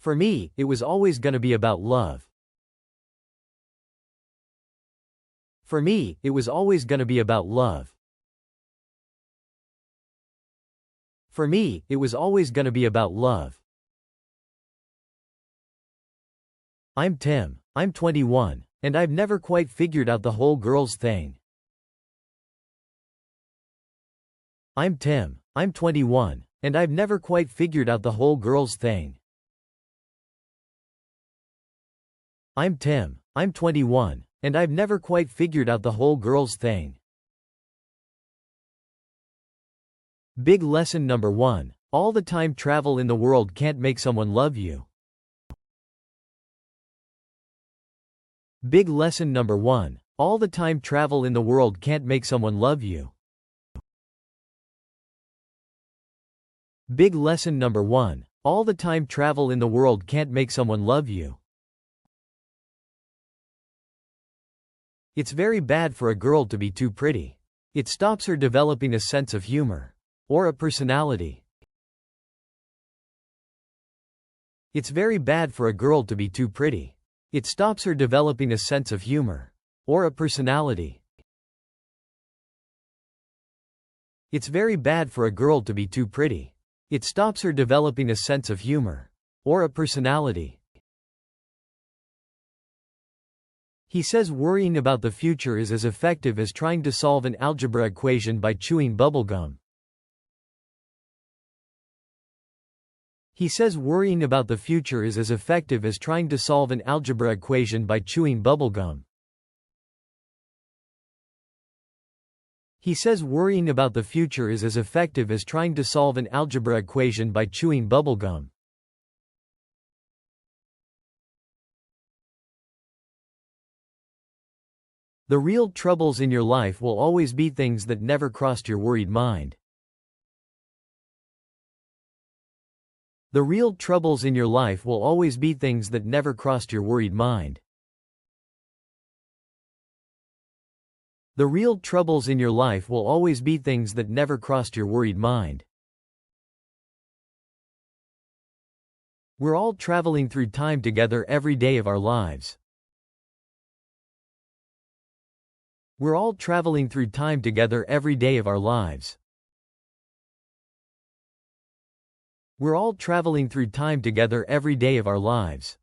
For me, it was always gonna be about love. For me, it was always gonna be about love. For me, it was always gonna be about love. I'm Tim. I'm 21, and I've never quite figured out the whole girls thing. I'm Tim. I'm 21, and I've never quite figured out the whole girls thing. I'm Tim. I'm 21, and I've never quite figured out the whole girls thing. Big lesson number 1. All the time travel in the world can't make someone love you. Big lesson number 1. All the time travel in the world can't make someone love you. Big lesson number 1. All the time travel in the world can't make someone love you. It's very bad for a girl to be too pretty. It stops her developing a sense of humor. Or a personality. It's very bad for a girl to be too pretty. It stops her developing a sense of humor. Or a personality. It's very bad for a girl to be too pretty. It stops her developing a sense of humor. Or a personality. He says worrying about the future is as effective as trying to solve an algebra equation by chewing bubblegum. He says worrying about the future is as effective as trying to solve an algebra equation by chewing bubblegum. He says worrying about the future is as effective as trying to solve an algebra equation by chewing bubblegum. The real troubles in your life will always be things that never crossed your worried mind. The real troubles in your life will always be things that never crossed your worried mind. The real troubles in your life will always be things that never crossed your worried mind. We're all traveling through time together every day of our lives. We're all traveling through time together every day of our lives. We're all traveling through time together every day of our lives.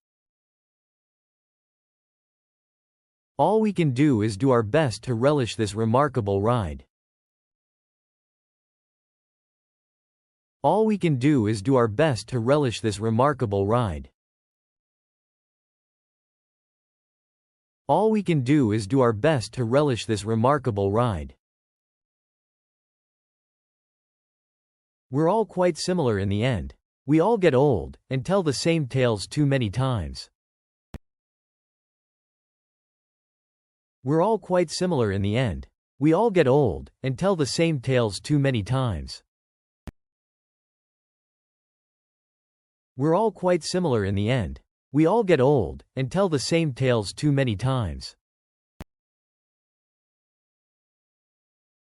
All we can do is do our best to relish this remarkable ride. All we can do is do our best to relish this remarkable ride. All we can do is do our best to relish this remarkable ride. We're all quite similar in the end. We all get old, and tell the same tales too many times. We're all quite similar in the end. We all get old, and tell the same tales too many times. We're all quite similar in the end. We all get old, and tell the same tales too many times.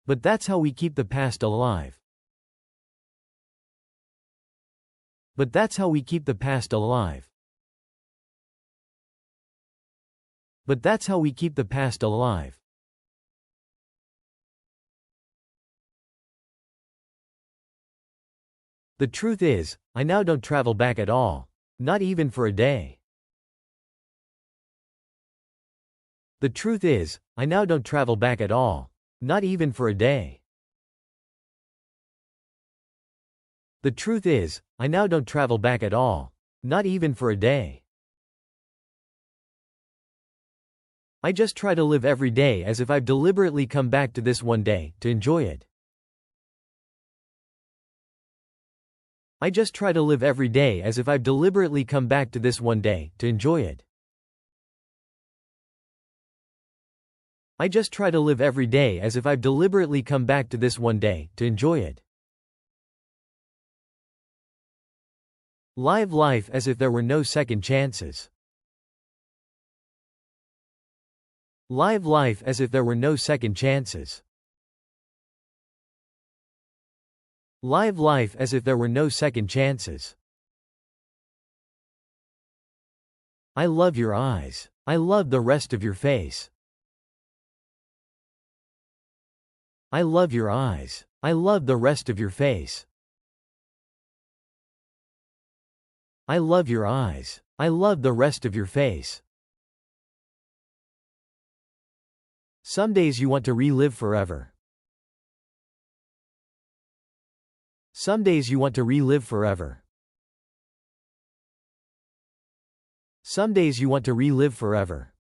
But that's how we keep the past alive. But that's how we keep the past alive. But that's how we keep the past alive. The truth is, I now don't travel back at all. Not even for a day. The truth is, I now don't travel back at all. Not even for a day. The truth is, I now don't travel back at all. Not even for a day. I just try to live every day as if I've deliberately come back to this one day, to enjoy it. I just try to live every day as if I've deliberately come back to this one day, to enjoy it. I just try to live every day as if I've deliberately come back to this one day, to enjoy it. Live life as if there were no second chances. Live life as if there were no second chances. Live life as if there were no second chances. I love your eyes. I love the rest of your face. I love your eyes. I love the rest of your face. I love your eyes. I love the rest of your face. Some days you want to relive forever. Some days you want to relive forever. Some days you want to relive forever.